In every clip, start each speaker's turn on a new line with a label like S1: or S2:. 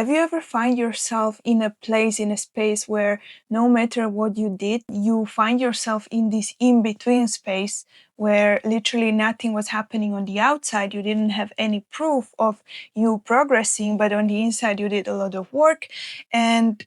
S1: Have you ever find yourself in a place, in a space where no matter what you did, you find yourself in this in-between space where literally nothing was happening on the outside? You didn't have any proof of you progressing, but on the inside you did a lot of work and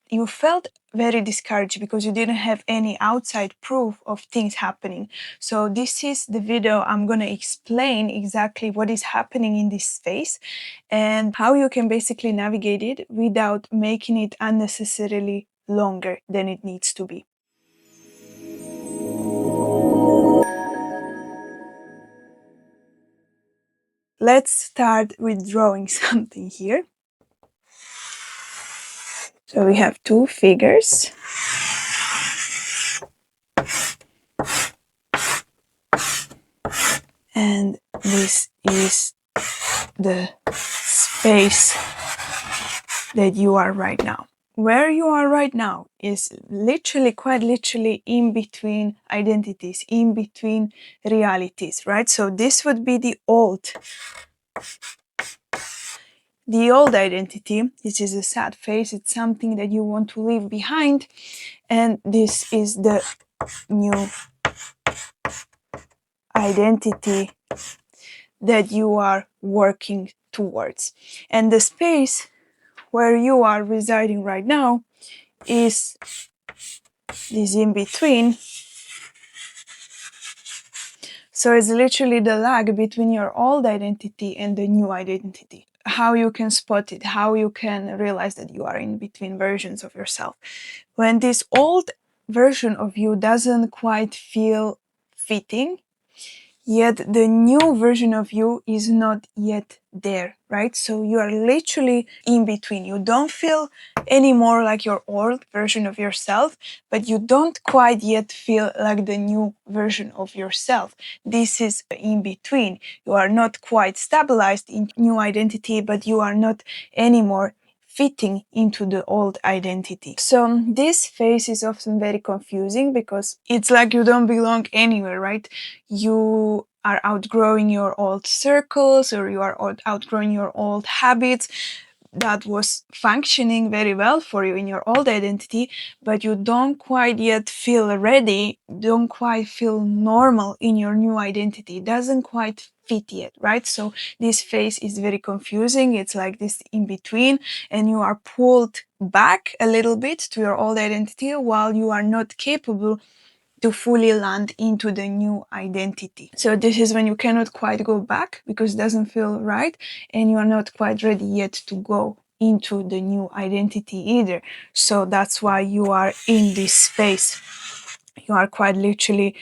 S1: you felt very discouraged because you didn't have any outside proof of things happening. So this is the video I'm going to explain exactly what is happening in this space and how you can basically navigate it without making it unnecessarily longer than it needs to be. Let's start with drawing something here. So we have two figures. And this is the space that you are right now. Where you are right now is literally, quite literally, in between identities, in between realities, right? So this would be the old identity. This is a sad phase. It's something that you want to leave behind. And this is the new identity that you are working towards. And the space where you are residing right now is this in between. So it's literally the lag between your old identity and the new identity. How you can spot it, how you can realize that you are in between versions of yourself. When this old version of you doesn't quite feel fitting, yet the new version of you is not yet there, right? So you are literally in between. You don't feel anymore like your old version of yourself, but you don't quite yet feel like the new version of yourself. This is in between. You are not quite stabilized in new identity, but you are not anymore fitting into the old identity. So this phase is often very confusing because it's like you don't belong anywhere, right? You are outgrowing your old circles, or you are outgrowing your old habits that was functioning very well for you in your old identity, but you don't quite yet feel ready, don't quite feel normal in your new identity. It doesn't quite fit yet, right? So this phase is very confusing. It's like this in between, and you are pulled back a little bit to your old identity while you are not capable to fully land into the new identity. So this is when you cannot quite go back because it doesn't feel right, and you are not quite ready yet to go into the new identity either. So that's why you are in this space. You are quite literally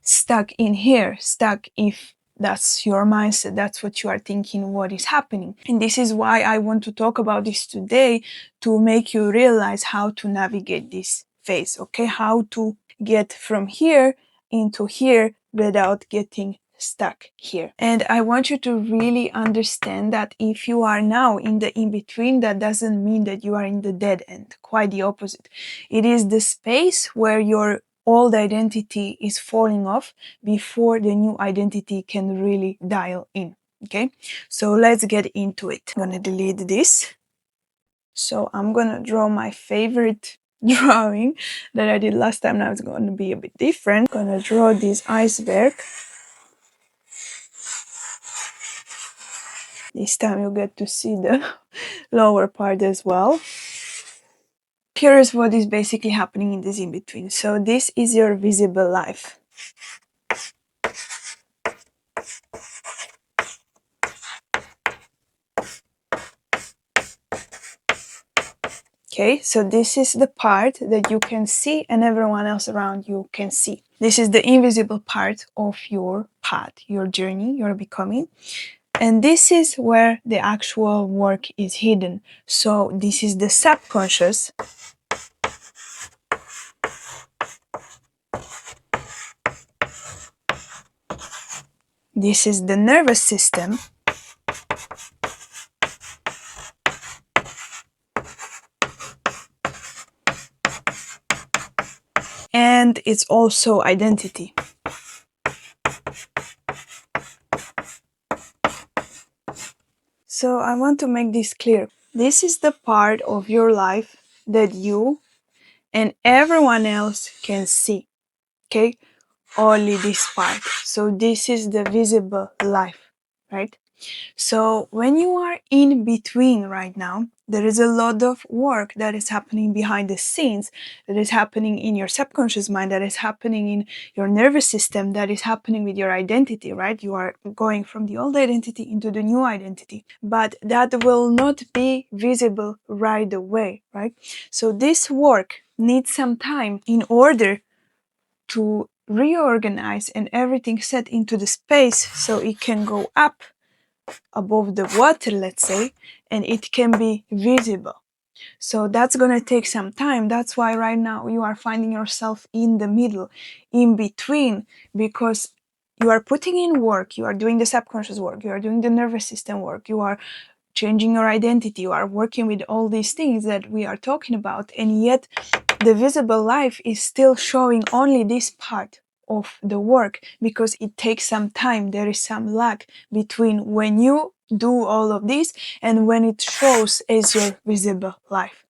S1: stuck in here, stuck if that's your mindset, that's what you are thinking, what is happening. And this is why I want to talk about this today, to make you realize how to navigate this phase, okay? How to get from here into here without getting stuck here. And I want you to really understand that if you are now in the in-between, that doesn't mean that you are in the dead end. Quite the opposite. It is the space where your old identity is falling off before the new identity can really dial in. Okay, so let's get into it. I'm gonna delete this. So I'm gonna draw my favorite drawing that I did last time. Now it's gonna be a bit different. I'm gonna draw this iceberg. This time you get to see the lower part as well. Here is what is basically happening in this in-between. So this is your visible life. Okay, so this is the part that you can see and everyone else around you can see. This is the invisible part of your path, your journey, your becoming. And this is where the actual work is hidden. So this is the subconscious. This is the nervous system. And it's also identity. So I want to make this clear. This is the part of your life that you and everyone else can see. Okay? Only this part. So this is the visible life, right? So when you are in between right now, there is a lot of work that is happening behind the scenes, that is happening in your subconscious mind, that is happening in your nervous system, that is happening with your identity, right? You are going from the old identity into the new identity, but that will not be visible right away, right? So this work needs some time in order to reorganize and everything set into the space so it can go up above the water, let's say, and it can be visible. So that's going to take some time. That's why right now you are finding yourself in the middle, in between, because you are putting in work, you are doing the subconscious work, you are doing the nervous system work, you are changing your identity, you are working with all these things that we are talking about, and yet the visible life is still showing only this part of the work because it takes some time. There is some lag between when you do all of this and when it shows as your visible life.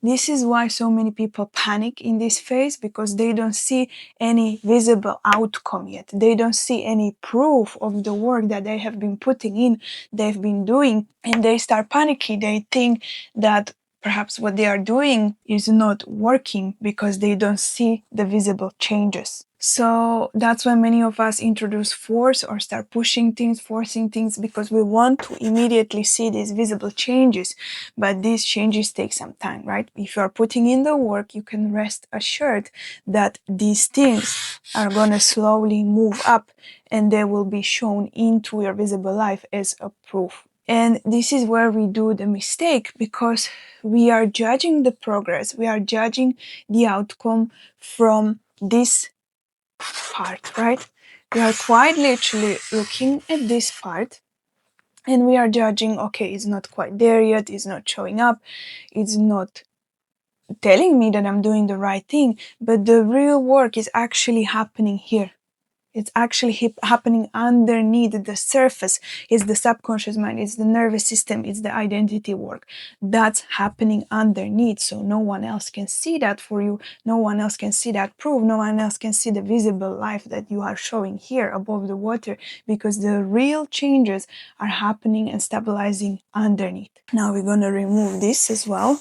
S1: This is why so many people panic in this phase, because they don't see any visible outcome yet. They don't see any proof of the work that they have been putting in, they've been doing, and they start panicking. They think that perhaps what they are doing is not working because they don't see the visible changes. So that's when many of us introduce force or start pushing things, forcing things, because we want to immediately see these visible changes. But these changes take some time, right? If you are putting in the work, you can rest assured that these things are going to slowly move up and they will be shown into your visible life as a proof. And this is where we do the mistake, because we are judging the progress, we are judging the outcome from this part, right? We are quite literally looking at this part and we are judging, okay, it's not quite there yet, it's not showing up, it's not telling me that I'm doing the right thing, but the real work is actually happening here. It's actually happening underneath the surface. It's the subconscious mind, it's the nervous system, it's the identity work. That's happening underneath. So no one else can see that for you. No one else can see that proof. No one else can see the visible life that you are showing here above the water, because the real changes are happening and stabilizing underneath. Now we're going to remove this as well.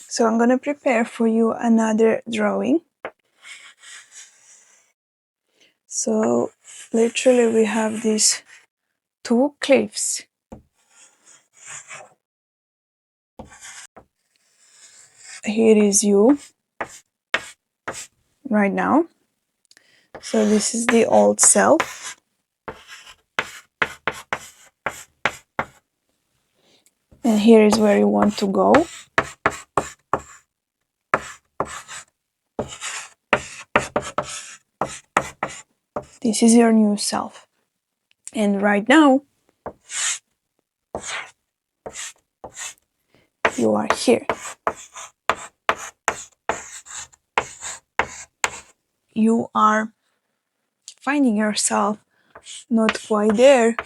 S1: So I'm going to prepare for you another drawing. So literally we have these two cliffs. Here is you right now. So this is the old self. And here is where you want to go. This is your new self. And right now, you are here. You are finding yourself not quite there,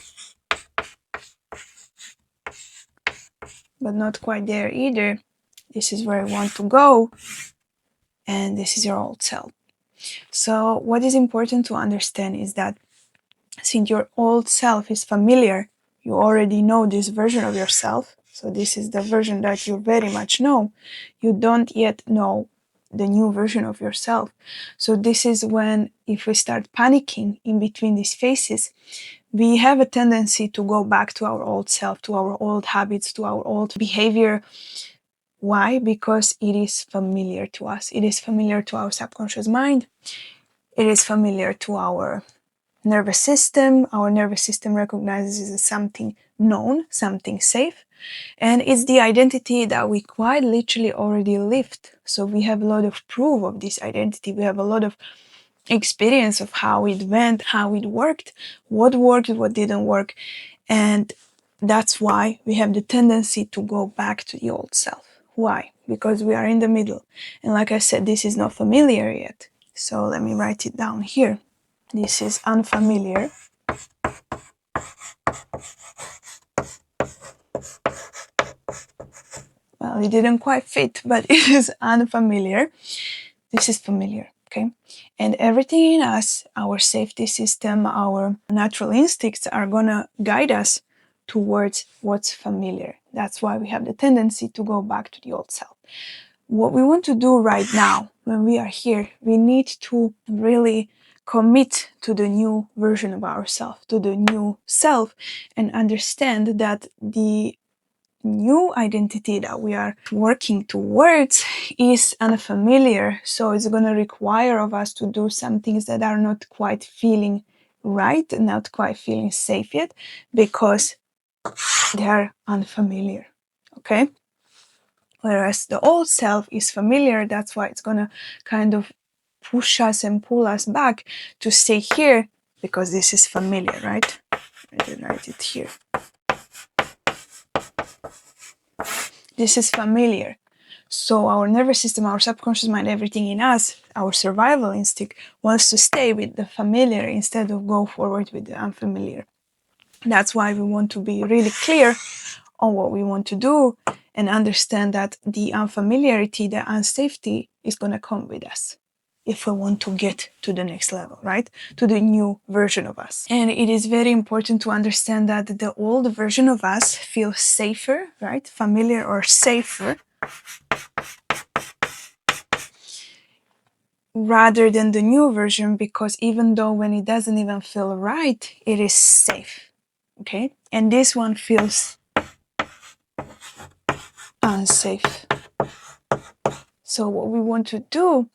S1: but not quite there either. This is where you want to go. And this is your old self. So what is important to understand is that since your old self is familiar, you already know this version of yourself. So this is the version that you very much know. You don't yet know the new version of yourself. So this is when, if we start panicking in between these phases, we have a tendency to go back to our old self, to our old habits, to our old behavior. Why? Because it is familiar to us. It is familiar to our subconscious mind. It is familiar to our nervous system. Our nervous system recognizes it as something known, something safe. And it's the identity that we quite literally already lived. So we have a lot of proof of this identity. We have a lot of experience of how it went, how it worked, what didn't work. And that's why we have the tendency to go back to the old self. Why? Because we are in the middle. And like I said, this is not familiar yet. So let me write it down here. This is unfamiliar. well, it didn't quite fit, but it is unfamiliar. This is familiar, okay? And everything in us, our safety system, our natural instincts are gonna guide us towards what's familiar. That's why we have the tendency to go back to the old self. What we want to do right now, when we are here, we need to really commit to the new version of ourselves, to the new self, and understand that the new identity that we are working towards is unfamiliar. So it's going to require of us to do some things that are not quite feeling right, not quite feeling safe yet, because they are unfamiliar. Okay? Whereas the old self is familiar, that's why it's going to kind of push us and pull us back to stay here, because this is familiar, right? I did write it here. This is familiar. So our nervous system, our subconscious mind, everything in us, our survival instinct wants to stay with the familiar instead of go forward with the unfamiliar. That's why we want to be really clear on what we want to do and understand that the unfamiliarity, the unsafety is going to come with us if we want to get to the next level, right? To the new version of us. And it is very important to understand that the old version of us feels safer, right? Familiar or safer, rather than the new version, because even though when it doesn't even feel right, it is safe, okay? And this one feels unsafe. So what we want to do,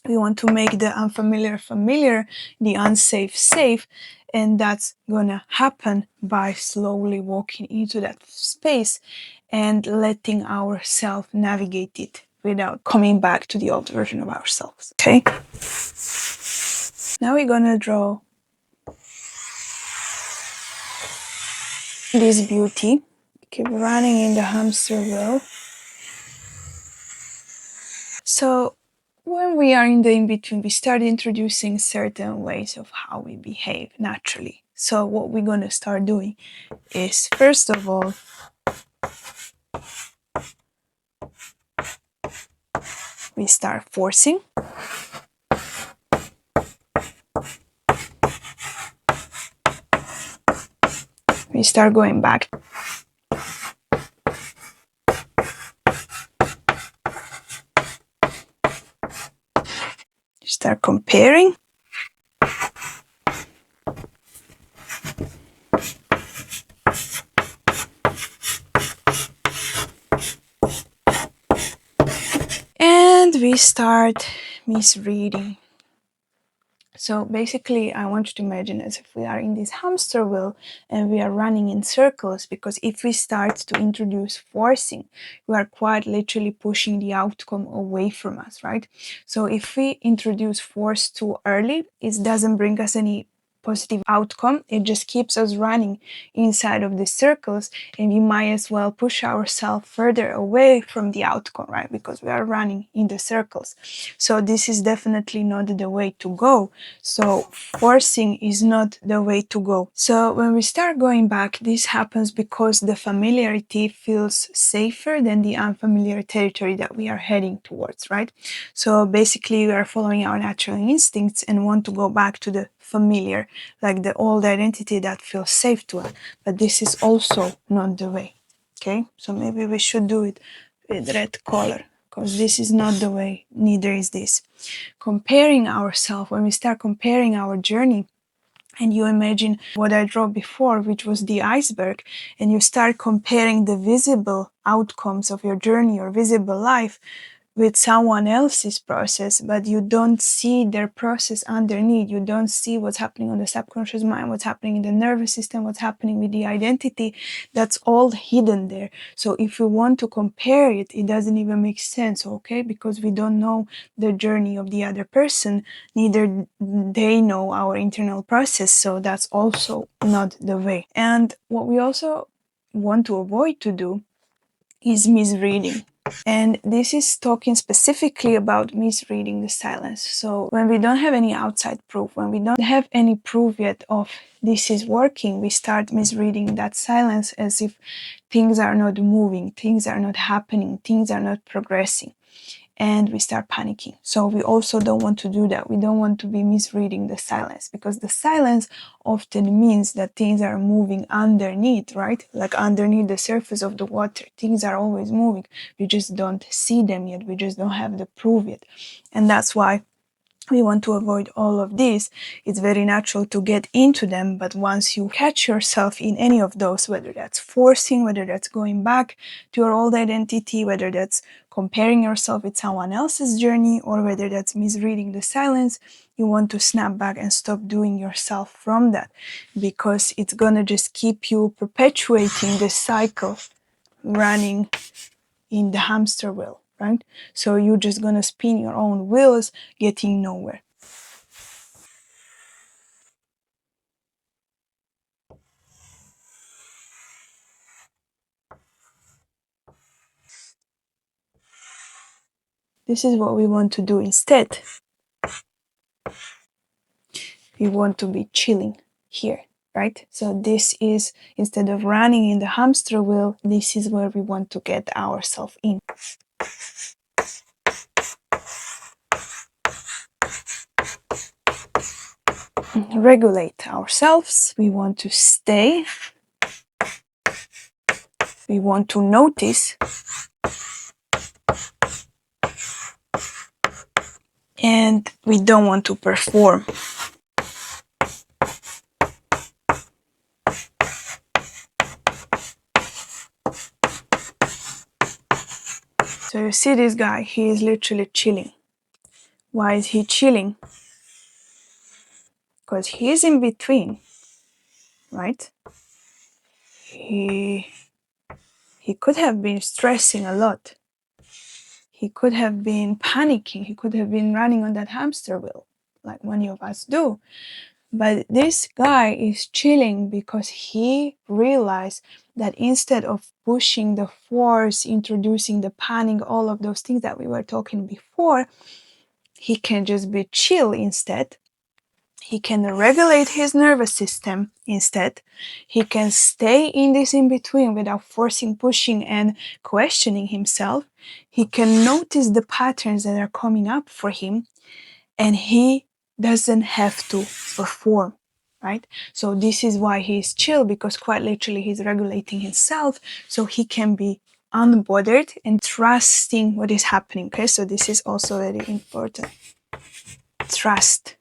S1: we want to make the unfamiliar familiar, the unsafe safe, and that's gonna happen by slowly walking into that space and letting ourselves navigate it without coming back to the old version of ourselves, okay? Now we're gonna draw this beauty. Keep running in the hamster wheel. So when we are in the in-between, we start introducing certain ways of how we behave naturally. So what we're going to start doing is, first of all, we start forcing. We start going back. You start comparing. And we start misreading. So basically, I want you to imagine as if we are in this hamster wheel and we are running in circles, because if we start to introduce forcing, we are quite literally pushing the outcome away from us, right? So if we introduce force too early, it doesn't bring us any positive outcome. It just keeps us running inside of the circles, and we might as well push ourselves further away from the outcome, right? Because we are running in the circles. So this is definitely not the way to go. So forcing is not the way to go. So when we start going back, this happens because the familiarity feels safer than the unfamiliar territory that we are heading towards, right? So basically we are following our natural instincts and want to go back to the familiar, like the old identity that feels safe to us. But this is also not the way, okay? So maybe we should do it with red color, because this is not the way, neither is this. Comparing ourselves, when we start comparing our journey, and you imagine what I drew before, which was the iceberg, and you start comparing the visible outcomes of your journey or visible life with someone else's process, but you don't see their process underneath. You don't see what's happening on the subconscious mind, what's happening in the nervous system, what's happening with the identity. That's all hidden there. So if we want to compare it, it doesn't even make sense, okay? Because we don't know the journey of the other person, neither they know our internal process. So that's also not the way. And what we also want to avoid to do is misreading. And this is talking specifically about misreading the silence. So when we don't have any outside proof, when we don't have any proof yet of this is working, we start misreading that silence as if things are not moving, things are not happening, things are not progressing, and we start panicking. So we also don't want to do that. We don't want to be misreading the silence, because the silence often means that things are moving underneath, right? Like underneath the surface of the water, things are always moving. We just don't see them yet. We just don't have the proof yet. And that's why we want to avoid all of this. It's very natural to get into them, but once you catch yourself in any of those, whether that's forcing, whether that's going back to your old identity, whether that's comparing yourself with someone else's journey, or whether that's misreading the silence, you want to snap back and stop doing yourself from that, because it's gonna just keep you perpetuating this cycle, running in the hamster wheel, right? So you're just gonna spin your own wheels, getting nowhere. This is what we want to do instead. We want to be chilling here, right? So this is, instead of running in the hamster wheel, this is where we want to get ourselves in. Regulate ourselves. We want to stay. We want to notice. And we don't want to perform. So you see this guy, he is literally chilling. Why is he chilling? Because he is in between, right? He could have been stressing a lot. He could have been panicking. He could have been running on that hamster wheel, like many of us do. But this guy is chilling because he realized that instead of pushing the force, introducing the panic, all of those things that we were talking before, he can just be chill instead. He can regulate his nervous system instead. He can stay in this in between without forcing, pushing, and questioning himself. He can notice the patterns that are coming up for him, and he doesn't have to perform, right? So this is why he's chill, because quite literally he's regulating himself so he can be unbothered and trusting what is happening. Okay, so this is also very important. Trust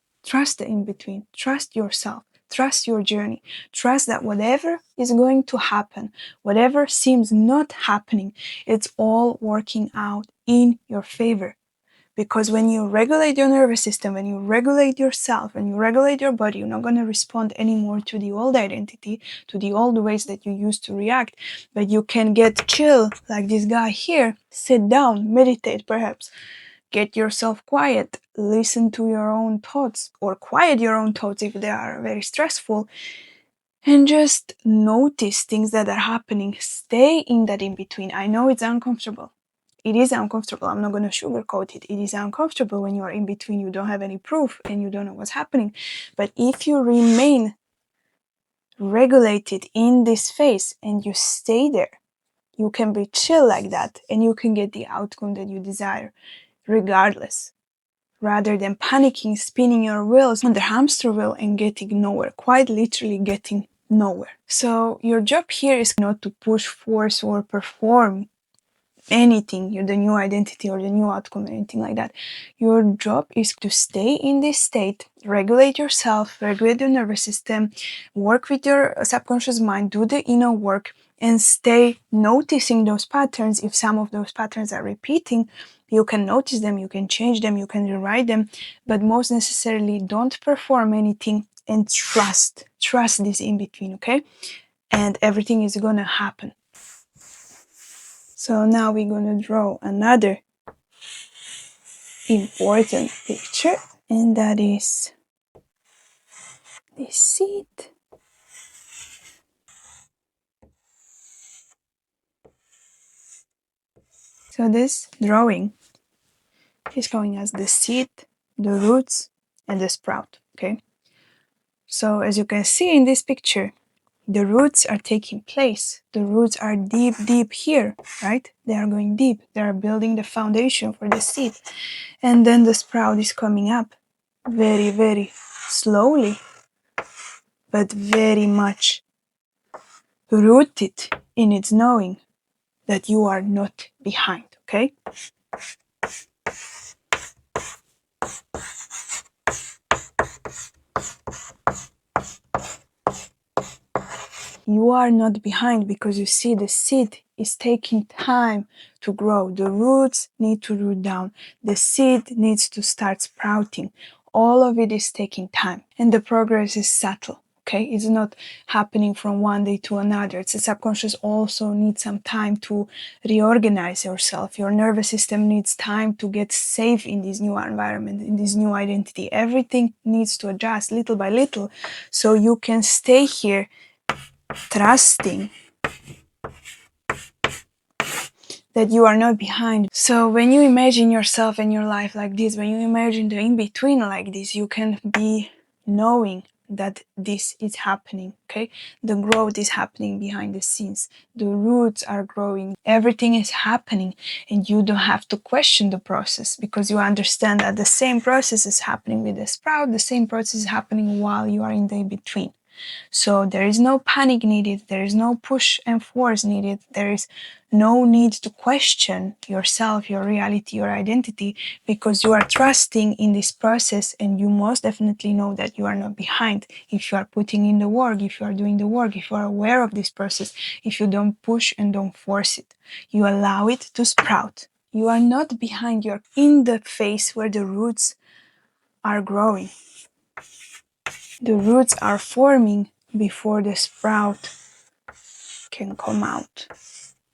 S1: the in between, trust yourself, trust your journey, trust that whatever is going to happen, whatever seems not happening, it's all working out in your favor. Because when you regulate your nervous system, when you regulate yourself, when you regulate your body, you're not going to respond anymore to the old identity, to the old ways that you used to react, but you can get chill like this guy here, sit down, meditate perhaps, get yourself quiet, listen to your own thoughts, or quiet your own thoughts if they are very stressful, and just notice things that are happening. Stay in that in between. I know it's uncomfortable. It is uncomfortable. I'm not going to sugarcoat it. It is uncomfortable when you are in between. You don't have any proof and you don't know what's happening. But if you remain regulated in this phase and you stay there, you can be chill like that and you can get the outcome that you desire regardless, rather than panicking, spinning your wheels on the hamster wheel and getting nowhere, quite literally getting nowhere. So your job here is not to push, force, or perform anything, the new identity or the new outcome or anything like that. Your job is to stay in this state, regulate yourself, regulate your nervous system, work with your subconscious mind, do the inner work, and stay noticing those patterns. If some of those patterns are repeating, you can notice them, you can change them, you can rewrite them, but most necessarily don't perform anything and trust this in between, okay? And everything is gonna happen. So now we're gonna draw another important picture, and that is this seed. So this drawing is going as the seed, the roots, and the sprout, okay? So as you can see in this picture, the roots are taking place. The roots are deep, deep here, right? They are going deep. They are building the foundation for the seed. And then the sprout is coming up very, very slowly, but very much rooted in its knowing that you are not behind, okay? You are not behind because you see the seed is taking time to grow. The roots need to root down. The seed needs to start sprouting. All of it is taking time, and the progress is subtle. Okay, it's not happening from one day to another. It's the subconscious also needs some time to reorganize yourself. Your nervous system needs time to get safe in this new environment, in this new identity. Everything needs to adjust little by little so you can stay here trusting that you are not behind. So when you imagine yourself and your life like this, when you imagine the in-between like this, you can be knowing that this is happening, okay? The growth is happening behind the scenes. The roots are growing. Everything is happening, and you don't have to question the process because you understand that the same process is happening with the sprout, the same process is happening while you are in the in-between. So there is no panic needed, there is no push and force needed, there is no need to question yourself, your reality, your identity, because you are trusting in this process, and you most definitely know that you are not behind if you are putting in the work, if you are doing the work, if you are aware of this process, if you don't push and don't force it. You allow it to sprout. You are not behind, you're in the phase where the roots are growing. The roots are forming before the sprout can come out,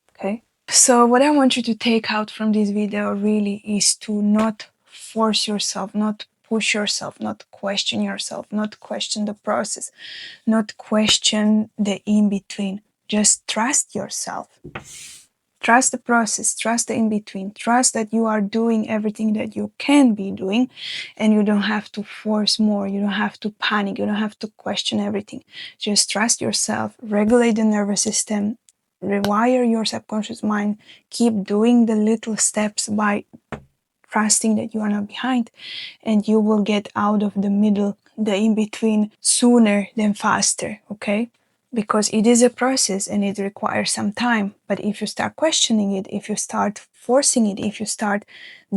S1: okay? So what I want you to take out from this video really is to not force yourself, not push yourself, not question yourself, not question the process, not question the in-between. Just trust yourself. Trust the process, trust the in-between, trust that you are doing everything that you can be doing, and you don't have to force more, you don't have to panic, you don't have to question everything. Just trust yourself, regulate the nervous system, rewire your subconscious mind, keep doing the little steps by trusting that you are not behind, and you will get out of the middle, the in-between, sooner than faster, okay? Because it is a process and it requires some time. But if you start questioning it, if you start forcing it, if you start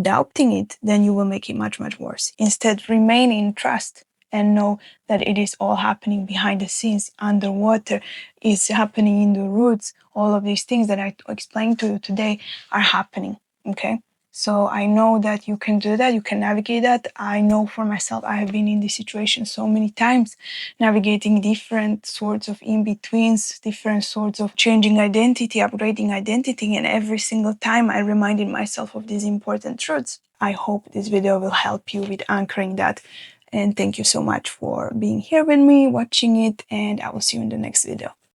S1: doubting it, then you will make it much, much worse. Instead, remain in trust and know that it is all happening behind the scenes, underwater, it's happening in the roots. All of these things that I explained to you today are happening, okay? So I know that you can do that, you can navigate that. I know for myself, I have been in this situation so many times, navigating different sorts of in-betweens, different sorts of changing identity, upgrading identity, and every single time I reminded myself of these important truths. I hope this video will help you with anchoring that. And thank you so much for being here with me, watching it, and I will see you in the next video.